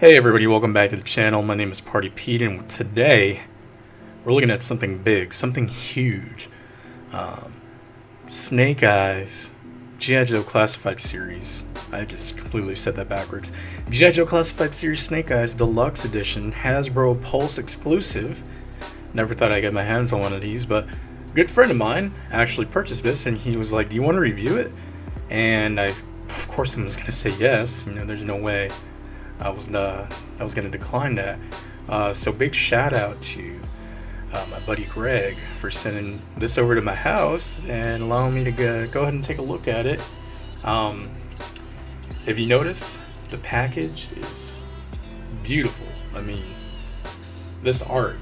Hey everybody, welcome back to the channel. My name is Party Pete, and today we're looking at something big, something huge. Snake Eyes G.I. Joe Classified Series. I just completely said that backwards. G.I. Joe Classified Series Snake Eyes Deluxe Edition, Hasbro Pulse exclusive. Never thought I'd get my hands on one of these, but a good friend of mine actually purchased this, and he was like, "Do you want to review it?" And of course, I was going to say yes. You know, there's no way I was going to decline that. So big shout out to my buddy Greg for sending this over to my house and allowing me to go ahead and take a look at it. If you notice, the package is beautiful. I mean, this art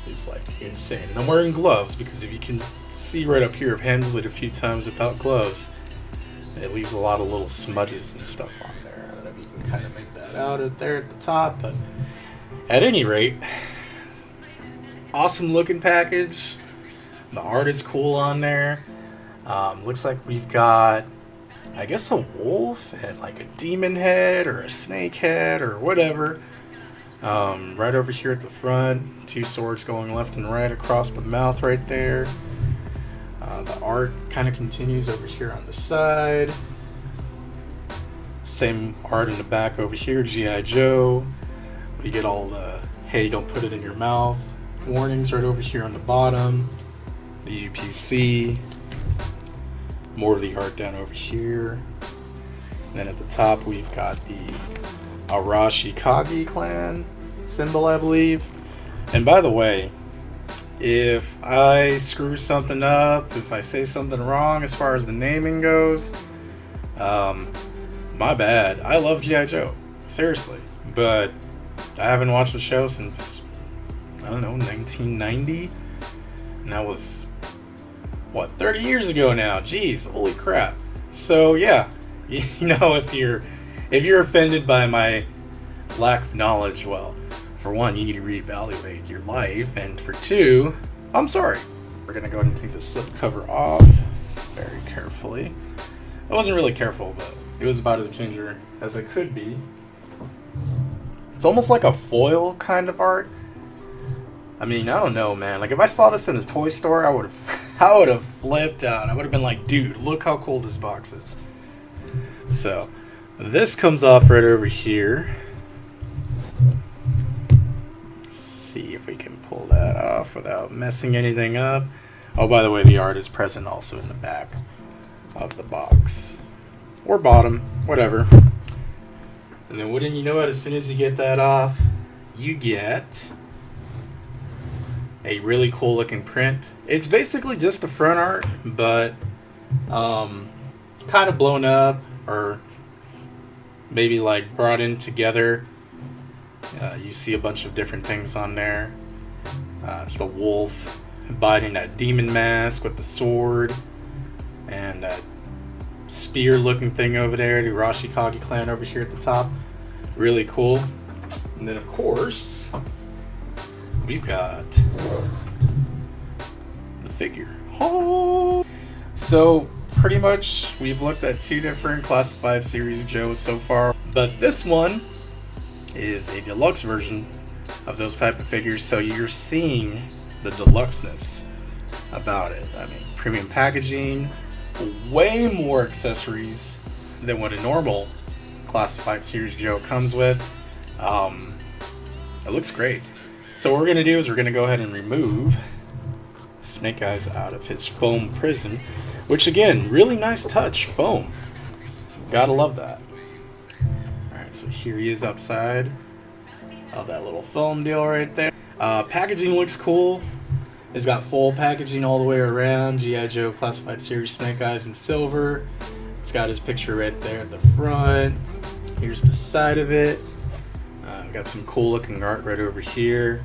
is like insane. And I'm wearing gloves because if you can see right up here, I've handled it a few times without gloves. It leaves a lot of little smudges and stuff on there. I don't know if you can kind of make that out there at the top, but at any rate, awesome looking package. The art is cool on there. Looks like we've got, I guess, a wolf and like a demon head or a snake head or whatever. Right over here at the front, two swords going left and right across the mouth right there. The art kind of continues over here on the side. Same art in the back over here, G.I. Joe. We get all the, hey, don't put it in your mouth warnings right over here on the bottom. The UPC. More of the art down over here. And then at the top we've got the Arashikage clan symbol, I believe. And by the way, if I screw something up, if I say something wrong as far as the naming goes, my bad. I love G.I. Joe, seriously, but I haven't watched the show since, I don't know, 1990, and that was, what, 30 years ago now. Jeez, holy crap. So yeah, you know, if you're offended by my lack of knowledge, well, for one, you need to reevaluate your life, and for two, I'm sorry. We're gonna go ahead and take the slip cover off very carefully. I wasn't really careful, but it was about as ginger as it could be. It's almost like a foil kind of art. I mean, I don't know, man. Like, if I saw this in the toy store, I would have flipped out. I would have been like, dude, look how cool this box is. So, this comes off right over here. See if we can pull that off without messing anything up. Oh, by the way, the art is present also in the back of the box. Or bottom, whatever. And then wouldn't you know it, as soon as you get that off, you get a really cool looking print. It's basically just the front art, but kind of blown up, or maybe like brought in together. You see a bunch of different things on there. It's the wolf biting that demon mask with the sword, and that spear looking thing over there, the Arashikage clan over here at the top. Really cool. And then of course we've got the figure. Oh. So pretty much we've looked at two different classified series Joes so far, but this one is a deluxe version of those type of figures, so you're seeing the deluxeness about it. I mean, premium packaging, way more accessories than what a normal classified series Joe comes with. It looks great. So what we're going to do is we're going to go ahead and remove Snake Eyes out of his foam prison, which again, really nice touch, foam. Gotta love that. Alright, so here he is outside of that little foam deal right there. Packaging looks cool. It's got full packaging all the way around. G.I. Joe Classified Series Snake Eyes in silver. It's got his picture right there at the front. Here's the side of it. Got some cool looking art right over here.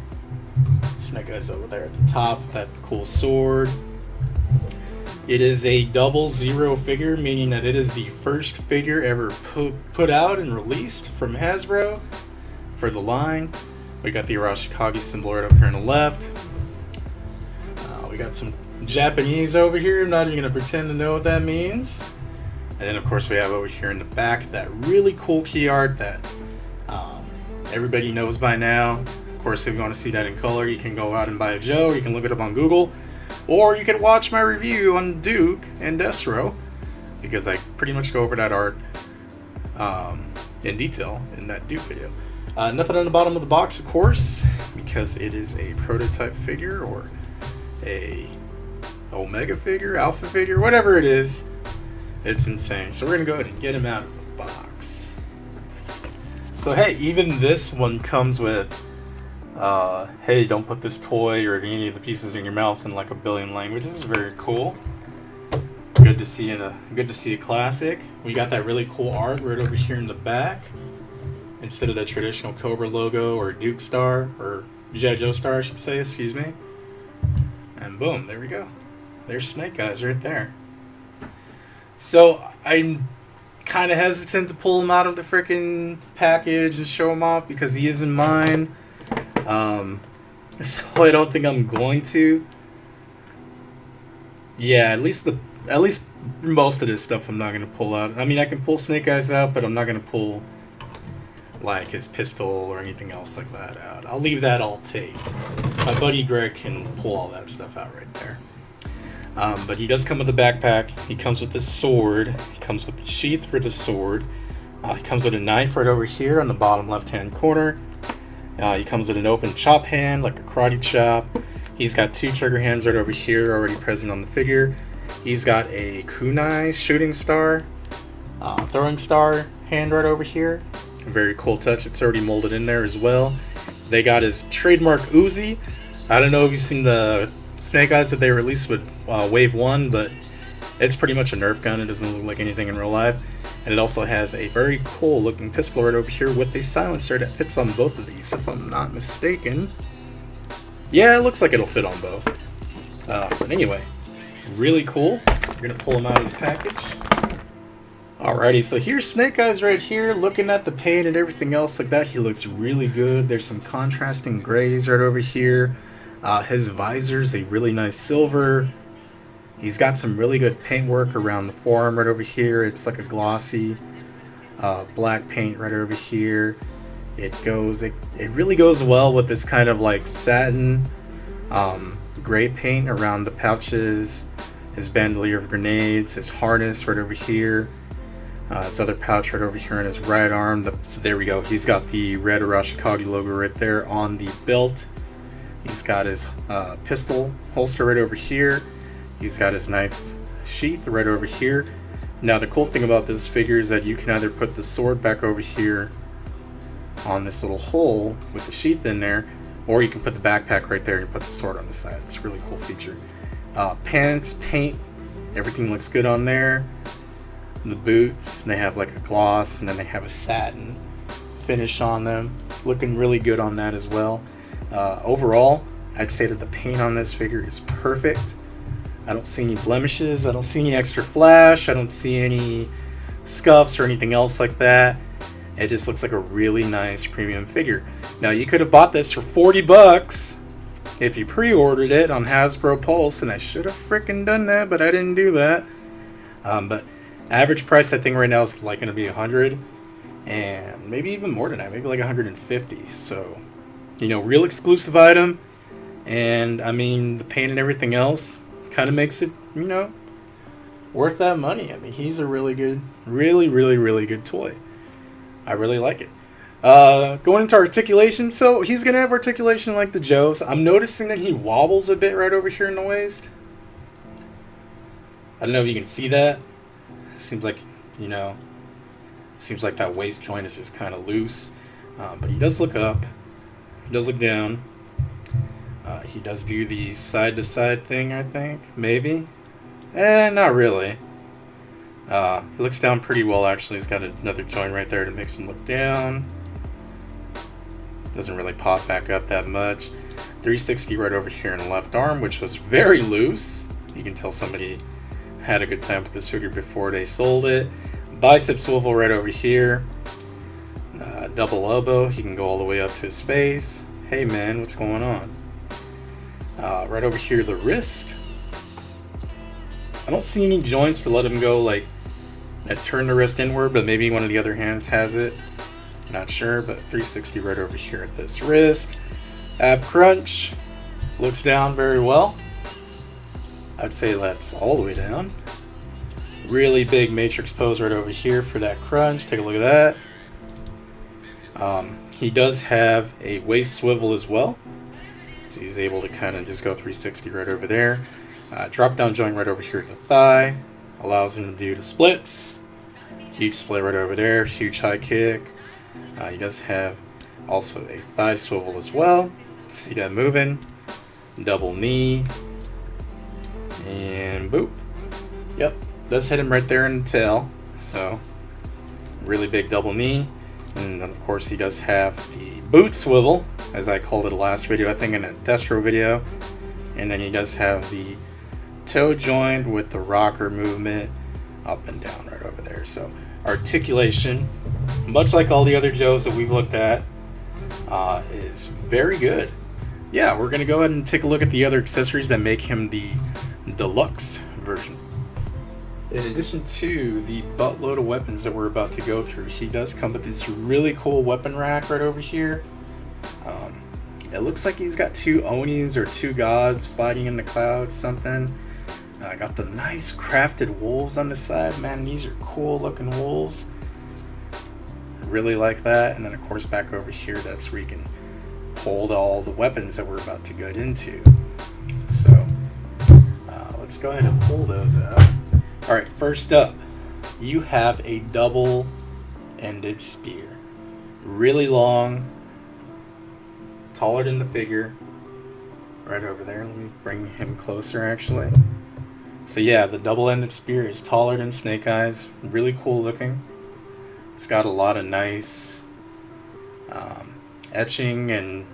Snake Eyes over there at the top with that cool sword. It is a 00 figure, meaning that it is the first figure ever put out and released from Hasbro for the line. We got the Arashikage symbol right up here on the left. We got some Japanese over here. I'm not even going to pretend to know what that means. And then, of course, we have over here in the back that really cool key art that Everybody knows by now. Of course, if you want to see that in color, you can go out and buy a Joe. You can look it up on Google. Or you can watch my review on Duke and Destro, because I pretty much go over that art in detail in that Duke video. Nothing on the bottom of the box, of course, because it is a prototype figure or a Omega figure, Alpha figure, whatever it is. It's insane. So we're going to go ahead and get him out of the box. So hey, even this one comes with, hey, don't put this toy or any of the pieces in your mouth in like a billion languages. Very cool. Good to see a classic. We got that really cool art right over here in the back. Instead of the traditional Cobra logo or Duke Star, or G.I. Joe Star, I should say, excuse me. And boom, there we go. There's Snake Eyes right there. So I'm kind of hesitant to pull him out of the freaking package and show him off because he isn't mine. So I don't think I'm going to. Yeah, at least most of this stuff I'm not going to pull out. I mean, I can pull Snake Eyes out, but I'm not going to pull like his pistol or anything else like that out. I'll leave that all taped. My buddy Greg can pull all that stuff out right there. But he does come with a backpack. He comes with the sword. He comes with the sheath for the sword. He comes with a knife right over here on the bottom left-hand corner. He comes with an open chop hand, like a karate chop. He's got two trigger hands right over here already present on the figure. He's got a kunai shooting star, throwing star hand right over here. Very cool touch. It's already molded in there as well. They got his trademark Uzi. I don't know if you've seen the Snake Eyes that they released with Wave 1, but it's pretty much a Nerf gun. It doesn't look like anything in real life. And it also has a very cool looking pistol right over here with a silencer that fits on both of these, if I'm not mistaken. Yeah, it looks like it'll fit on both. But anyway, really cool. We're going to pull them out of the package. Alrighty, so here's Snake Eyes right here. Looking at the paint and everything else like that, he looks really good. There's some contrasting grays right over here. His visor's a really nice silver. He's got some really good paint work around the forearm right over here. It's like a glossy black paint right over here. It really goes well with this kind of like satin gray paint around the pouches, his bandolier of grenades, his harness right over here. His other pouch right over here on his right arm. So there we go. He's got the red Arashikage logo right there on the belt. He's got his pistol holster right over here. He's got his knife sheath right over here. Now the cool thing about this figure is that you can either put the sword back over here on this little hole with the sheath in there, or you can put the backpack right there and put the sword on the side. It's a really cool feature. Pants, paint, everything looks good on there. The boots, they have like a gloss, and then they have a satin finish on them. Looking really good on that as well. Overall, I'd say that the paint on this figure is perfect. I don't see any blemishes. I don't see any extra flash. I don't see any scuffs or anything else like that. It just looks like a really nice premium figure. Now, you could have bought this for $40 if you pre-ordered it on Hasbro Pulse, and I should have freaking done that, but I didn't do that. But average price, I think right now is like going to be $100, and maybe even more than that, maybe like $150. So, you know, real exclusive item, and I mean the paint and everything else kind of makes it, you know, worth that money. I mean, he's a really good, really good toy. I really like it. Going into articulation, so he's gonna have articulation like the Joes. I'm noticing that he wobbles a bit right over here in the waist. I don't know if you can see that. Seems like, you know, seems like that waist joint is just kind of loose. But he does look up. He does look down. He does do the side-to-side thing, I think. Maybe. Not really. He looks down pretty well, actually. He's got another joint right there that makes him look down. Doesn't really pop back up that much. 360 right over here in the left arm, which was very loose. You can tell somebody had a good time with this figure before they sold it. Bicep swivel right over here. Double elbow. He can go all the way up to his face. Hey man, what's going on? Right over here, the wrist. I don't see any joints to let him go like that turn the wrist inward, but maybe one of the other hands has it. Not sure, but 360 right over here at this wrist. Ab crunch. Looks down very well. I'd say that's all the way down. Really big matrix pose right over here for that crunch. Take a look at that. He does have a waist swivel as well. So he's able to kind of just go 360 right over there. Drop down joint right over here at the thigh. Allows him to do the splits. Huge split right over there. Huge high kick. He does have also a thigh swivel as well. See that moving. Double knee. And boop. Yep. Does hit him right there in the tail. So really big double knee. And of course he does have the boot swivel, as I called it last video, I think in a Destro video. And then he does have the toe joint with the rocker movement up and down right over there. So articulation, much like all the other Joes that we've looked at, is very good. Yeah, we're going to go ahead and take a look at the other accessories that make him the deluxe version. In addition to the buttload of weapons that we're about to go through, he does come with this really cool weapon rack right over here. It looks like he's got two Onis or two gods fighting in the clouds, something. Got the nice crafted wolves on the side. Man, these are cool looking wolves. Really like that. And then of course back over here, that's where you can hold all the weapons that we're about to get into. So let's go ahead and pull those out. Alright, first up, you have a double-ended spear. Really long, taller than the figure. Right over there. Let me bring him closer actually. So yeah, the double-ended spear is taller than Snake Eyes. Really cool looking. It's got a lot of nice etching and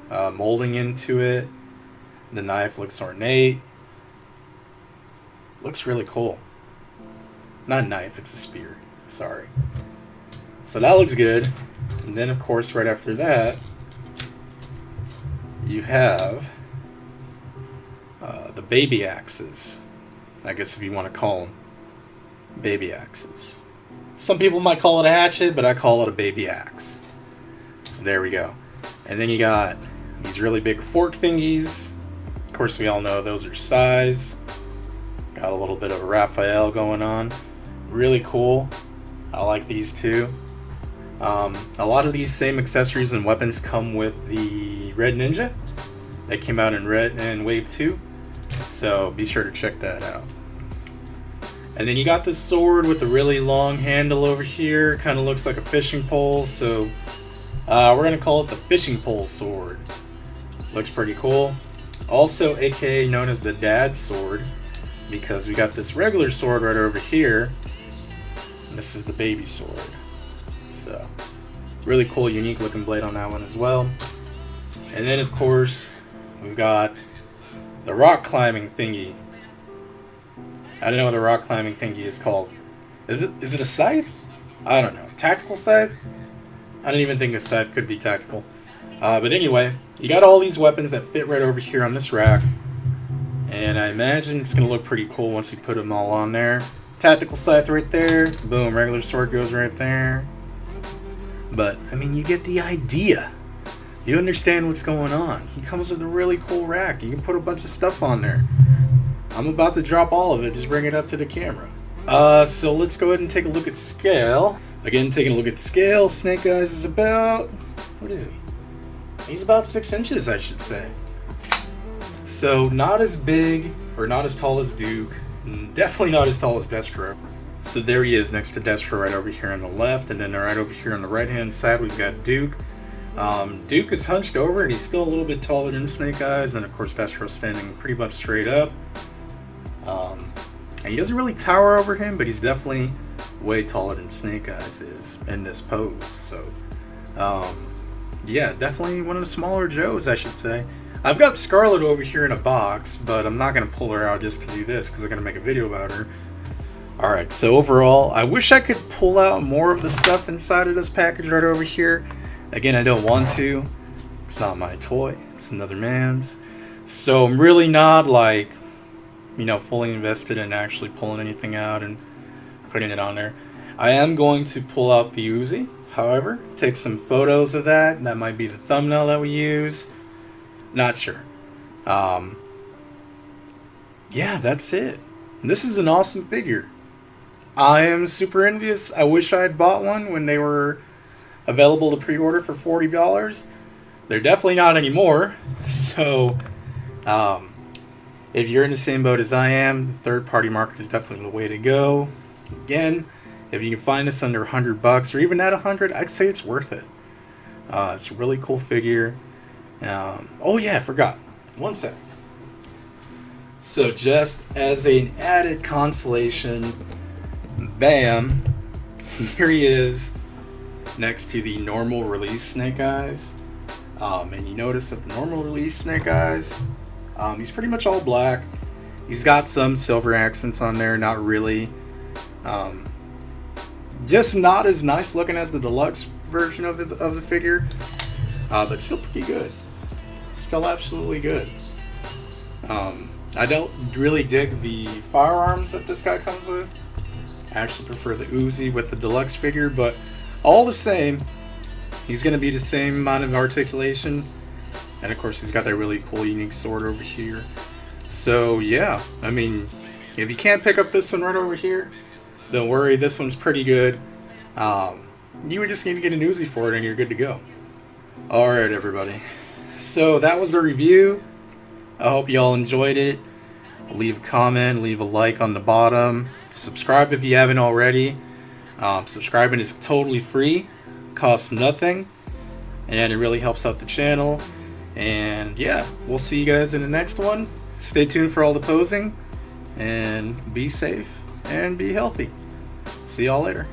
molding into it. The knife looks ornate. Looks really cool. Not a knife, it's a spear. Sorry. So that looks good. And then of course right after that, you have the baby axes. I guess if you want to call them baby axes. Some people might call it a hatchet, but I call it a baby axe. So there we go. And then you got these really big fork thingies. Of course we all know those are size. Got a little bit of a Raphael going on. Really cool. I like these too. A lot of these same accessories and weapons come with the Red Ninja. They came out in Red and Wave 2. So be sure to check that out. And then you got this sword with the really long handle over here. Kind of looks like a fishing pole. So we're going to call it the fishing pole sword. Looks pretty cool. Also aka known as the dad sword. Because we got this regular sword right over here. And this is the baby sword. So really cool, unique looking blade on that one as well. And then of course we've got the rock climbing thingy. I don't know what the rock climbing thingy is called. Is it a scythe? I don't know. Tactical scythe? I don't even think a scythe could be tactical. But anyway, you got all these weapons that fit right over here on this rack. And I imagine it's going to look pretty cool once you put them all on there. Tactical scythe right there. Boom, regular sword goes right there. But, I mean, you get the idea. You understand what's going on. He comes with a really cool rack. You can put a bunch of stuff on there. I'm about to drop all of it. Just bring it up to the camera. So let's go ahead and take a look at scale. Again, taking a look at scale, Snake Eyes is about... What is he? He's about 6 inches, I should say. So not as big or not as tall as Duke. Definitely not as tall as Destro. So there he is next to Destro right over here on the left. And then right over here on the right hand side we've got Duke. Duke is hunched over and he's still a little bit taller than Snake Eyes. And of course Destro's standing pretty much straight up. And he doesn't really tower over him, but he's definitely way taller than Snake Eyes is in this pose. So yeah, definitely one of the smaller Joes, I should say. I've got Scarlet over here in a box, but I'm not going to pull her out just to do this because I'm going to make a video about her. Alright, so overall, I wish I could pull out more of the stuff inside of this package right over here. Again, I don't want to. It's not my toy. It's another man's. So I'm really not like, you know, fully invested in actually pulling anything out and putting it on there. I am going to pull out the Uzi. however, take some photos of that. That might be the thumbnail that we use. Not sure. Yeah, that's it. This is an awesome figure. I am super envious. I wish I had bought one when they were available to pre-order for $40. They're definitely not anymore. So, if you're in the same boat as I am, the third-party market is definitely the way to go. Again, if you can find this under $100 or even at $100, I'd say it's worth it. It's a really cool figure. Oh yeah, I forgot. One sec. So just as an added consolation, bam, here he is next to the normal release Snake Eyes. And you notice that the normal release Snake Eyes, he's pretty much all black. He's got some silver accents on there, not really. Just not as nice looking as the deluxe version of the figure, but still pretty good. Still absolutely good. I don't really dig the firearms that this guy comes with. I actually prefer the Uzi with the deluxe figure, but all the same, he's going to be the same amount of articulation. And of course, he's got that really cool, unique sword over here. So yeah, I mean, if you can't pick up this one right over here, don't worry, this one's pretty good. You would just need to get an Uzi for it and you're good to go. Alright everybody, so that was the review. I hope you all enjoyed it. Leave a comment, leave a like on the bottom. Subscribe if you haven't already. Subscribing is totally free, costs nothing, and it really helps out the channel. And yeah, we'll see you guys in the next one. Stay tuned for all the posing, and be safe and be healthy. See y'all later.